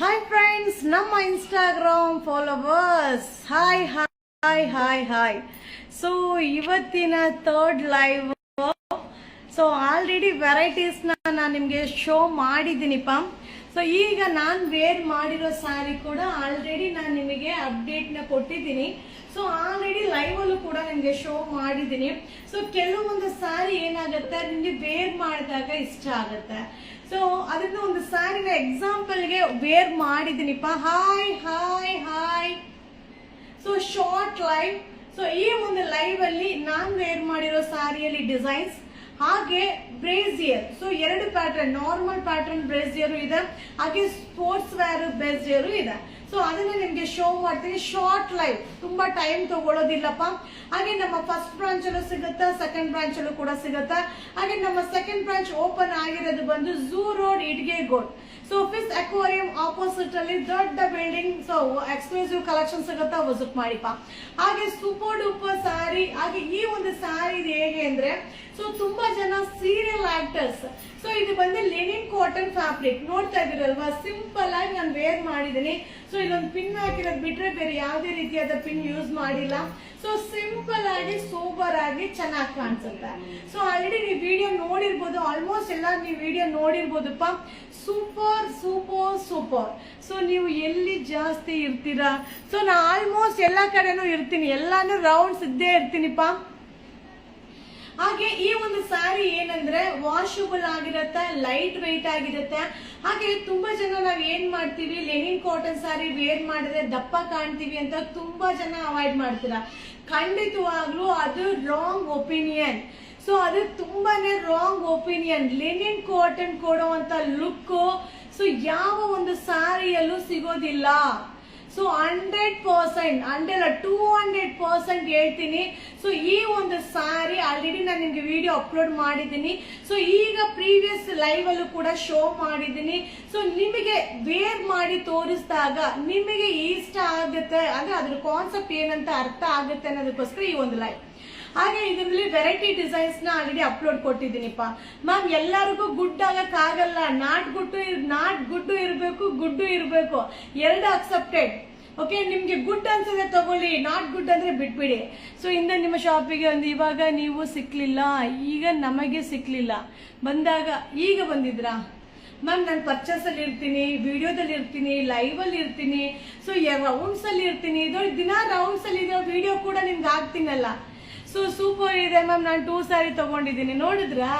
Hi friends, ನಮ್ಮ Instagram followers, hi hi hi hi. So ಇವತ್ತಿನ third live. So already ವೆರೈಟೀಸ್ನ ನಾನು ನಿಮಗೆ show ಮಾಡಿದ್ದೀನಿಪ್ಪ. So ಈಗ ನಾನು ವೇರ್ ಮಾಡಿರೋ ಸ್ಯಾರಿ ಕೂಡ ಆಲ್ರೆಡಿ ನಾನು ನಿಮಗೆ ಅಪ್ಡೇಟ್ನ ಕೊಟ್ಟಿದ್ದೀನಿ. ಸೊ ಆಲ್ರೆಡಿ ಲೈವ್ ಅಲ್ಲೂ ಕೂಡ ನಿಮಗೆ ಶೋ ಮಾಡಿದ್ದೀನಿ. ಸೊ ಕೆಲವೊಂದು ಸ್ಯಾರಿ ಏನಾಗುತ್ತೆ, ನಿಮಗೆ ವೇರ್ ಮಾಡಿದಾಗ ಇಷ್ಟ ಆಗುತ್ತೆ. ಸೊ ಅದನ್ನ ಒಂದು ಸ್ಯಾರಿನ ಎಕ್ಸಾಂಪಲ್ಗೆ ವೇರ್ ಮಾಡಿದ್ದೀನಿಪ್ಪ. Hi hi hi. So short live. So ಈ ಒಂದು ಲೈವ್ ಅಲ್ಲಿ ನಾನು ವೇರ್ ಮಾಡಿರೋ ಸ್ಯಾರಿಯಲ್ಲಿ ಡಿಸೈನ್ಸ್, ಹಾಗೆ ಬ್ರೇಸಿಯರ್. ಸೊ ಎರಡು ಪ್ಯಾಟರ್ನ್, ನಾರ್ಮಲ್ ಪ್ಯಾಟರ್ನ್ ಬ್ರೇಸಿಯರು ಇದೆ, ಹಾಗೆ ಸ್ಪೋರ್ಟ್ಸ್ ವೇರ್ ಬ್ರೇಸಿಯರು ಇದೆ. ಸೊ ಅದನ್ನ ನಿಮ್ಗೆ ಶೋ ಮಾಡ್ತೀನಿ. ಶಾರ್ಟ್ ಲೈವ್, ತುಂಬಾ ಟೈಮ್ ತಗೊಳ್ಳೋದಿಲ್ಲಪ್ಪ. ಹಾಗೆ ನಮ್ಮ ಫಸ್ಟ್ ಬ್ರಾಂಚ್ ಅಲ್ಲೂ ಸಿಗುತ್ತಾ, ಸೆಕೆಂಡ್ ಬ್ರಾಂಚ್ ಅಲ್ಲೂ ಕೂಡ ಸಿಗುತ್ತಾ. ಹಾಗೆ ನಮ್ಮ ಸೆಕೆಂಡ್ ಬ್ರಾಂಚ್ ಓಪನ್ ಆಗಿರೋದು ಬಂದು ಝೂ ರೋಡ್, ಇಟ್ಗೆ ಗೋಡ್. ಸೊ ಫಿಸ್ ಅಕ್ವೇರಿಯಂ ಆಪೋಸಿಟ್ ಅಲ್ಲಿ ದೊಡ್ಡ ಬಿಲ್ಡಿಂಗ್. ಸೊ ಎಕ್ಸ್ಕ್ಲೂಸಿವ್ ಕಲೆಕ್ಷನ್ ಸಿಗುತ್ತಾ, ವಿಸಿಟ್ ಮಾಡಿಪ್ಪ. ಹಾಗೆ ಸೂಪರ್ ಡೂಪರ್ ಸ್ಯಾರಿ. ಹಾಗೆ ಈ ಒಂದು ಸ್ಯಾರಿ ಹೇಗೆ ಅಂದ್ರೆ, ಸೊ ತುಂಬಾ ಜನ ಸೀರಿಯಲ್ ಆಕ್ಟರ್ಸ್. ಸೊ ಇದು ಬಂದು ಲಿನಿನ್ ಕಾಟನ್ ಫ್ಯಾಬ್ರಿಕ್ ನೋಡ್ತಾ ಇದೀರಲ್ವಾ, ಸಿಂಪಲ್ ಆಗಿ ನಾನು ವೇರ್ ಮಾಡಿದ್ದೀನಿ. ಸೊ ಇಲ್ಲೊಂದು ಪಿನ್ ಹಾಕಿರೋದು ಬಿಟ್ರೆ ಬೇರೆ ಯಾವುದೇ ರೀತಿಯಾದ ಪಿನ್ ಯೂಸ್ ಮಾಡಿಲ್ಲ. ಸೊ ಸಿಂಪಲ್ ಆಗಿ ಸೂಪರ್ ಆಗಿ ಚೆನ್ನಾಗಿ ಕಾಣಿಸುತ್ತೆ. ಸೊ ಆಲ್ರೆಡಿ ನೀವು ವಿಡಿಯೋ ನೋಡಿರ್ಬೋದು, ಆಲ್ಮೋಸ್ಟ್ ಎಲ್ಲ ನೀವು ವಿಡಿಯೋ ನೋಡಿರ್ಬೋದಪ್ಪ. Super super super. ಸೊ ನೀವು ಎಲ್ಲಿ ಜಾಸ್ತಿ ಇರ್ತೀರಾ? ಸೊ ನಾ ಆಲ್ಮೋಸ್ಟ್ ಎಲ್ಲ ಕಡೆನೂ ಇರ್ತೀನಿ, ಎಲ್ಲಾನು ರೌಂಡ್ಸ್ ಇದ್ದೇ ಇರ್ತೀನಿಪ್ಪ. ಹಾಗೆ ಈ ಒಂದು ಸ್ಯಾರಿ ಏನಂದ್ರೆ ವಾಷಬಲ್ ಆಗಿರುತ್ತೆ, ಲೈಟ್ ವೆಯ್ಟ್ ಆಗಿರುತ್ತೆ. ಹಾಗೆ ತುಂಬಾ ಜನ ನಾವ್ ಏನ್ ಮಾಡ್ತೀವಿ, ಲೆನಿನ್ ಕಾಟನ್ ಸ್ಯಾರಿ ವೇರ್ ಮಾಡಿದ್ರೆ ದಪ್ಪ ಕಾಣ್ತೀವಿ ಅಂತ ತುಂಬಾ ಜನ ಅವಾಯ್ಡ್ ಮಾಡ್ತೀರಾ. ಖಂಡಿತವಾಗ್ಲೂ ಅದು ರಾಂಗ್ ಒಪಿನಿಯನ್. ಸೊ ಅದು ತುಂಬಾನೇ ರಾಂಗ್ ಒಪಿನಿಯನ್. ಲೆನಿನ್ ಕಾಟನ್ ಕೊಡುವಂತ ಲುಕ್ ಸೊ ಯಾವ ಒಂದು ಸ್ಯಾರಿಯಲ್ಲೂ ಸಿಗೋದಿಲ್ಲ. ಸೊ 100%, 200% ಹೇಳ್ತೀನಿ. ಸೊ ಈ ಒಂದು ಸ್ಯಾರಿ ಆಲ್ರೆಡಿ ನಾನು ನಿಮ್ಗೆ ವಿಡಿಯೋ ಅಪ್ಲೋಡ್ ಮಾಡಿದ್ದೀನಿ. ಸೊ ಈಗ ಪ್ರೀವಿಯಸ್ ಲೈವ್ ಅಲ್ಲೂ ಕೂಡ ಶೋ ಮಾಡಿದ್ದೀನಿ. ಸೊ ನಿಮಗೆ ವೇರ್ ಮಾಡಿ ತೋರಿಸಿದಾಗ ನಿಮಗೆ ಇಷ್ಟ ಆಗುತ್ತೆ, ಅಂದ್ರೆ ಅದ್ರ ಕಾನ್ಸೆಪ್ಟ್ ಏನಂತ ಅರ್ಥ ಆಗುತ್ತೆ ಅನ್ನೋದಕ್ಕೋಸ್ಕರ ಈ ಒಂದು ಲೈವ್. ಹಾಗೆ ಇದರಲ್ಲಿ ವೆರೈಟಿ ಡಿಸೈನ್ಸ್ ನ ಆಲ್ರೆಡಿ ಅಪ್ಲೋಡ್ ಕೊಟ್ಟಿದ್ದೀನಿಪ್ಪ. ಮ್ಯಾಮ್ ಎಲ್ಲರಿಗೂ ಗುಡ್ ಆಗಕ್ ಆಗಲ್ಲ. ನಾಟ್ ಗುಡ್ಡು ಇರಬೇಕು, ಗುಡ್ಡು ಇರಬೇಕು, ಎರಡು ಅಕ್ಸೆಪ್ಟೆಡ್. ಓಕೆ, ನಿಮ್ಗೆ ಗುಡ್ ಅನ್ಸದೆ ತಗೊಳ್ಳಿ, ನಾಟ್ ಗುಡ್ ಅಂದ್ರೆ ಬಿಟ್ಬಿಡಿ. ಸೊ ಹಿಂದೆ ನಿಮ್ಮ ಶಾಪಿಗೆ ಒಂದು ಇವಾಗ ನೀವು ಸಿಕ್ಲಿಲ್ಲ, ಈಗ ನಮಗೆ ಸಿಕ್ಲಿಲ್ಲ ಬಂದಾಗ ಈಗ ಬಂದಿದ್ರಾ? ಮ್ಯಾಮ್ ನಾನು ಪರ್ಚೇಸ್ ಅಲ್ಲಿ ಇರ್ತೀನಿ, ವಿಡಿಯೋದಲ್ಲಿ ಇರ್ತೀನಿ, ಲೈವ್ ಅಲ್ಲಿ ಇರ್ತೀನಿ, ಸೊ ರೌಂಡ್ಸ್ ಅಲ್ಲಿ ಇರ್ತೀನಿ. ದಿನ ರೌಂಡ್ಸ್ ಅಲ್ಲಿ ಇರೋ ವಿಡಿಯೋ ಕೂಡ ನಿಮ್ಗೆ ಆಗ್ತೀನಲ್ಲ. ಸೊ ಸೂಪರ್ ಇದೆ ಮ್ಯಾಮ್, ನಾನು 2 ಸ್ಯಾರಿ ತಗೊಂಡಿದ್ದೀನಿ, ನೋಡಿದ್ರಾ?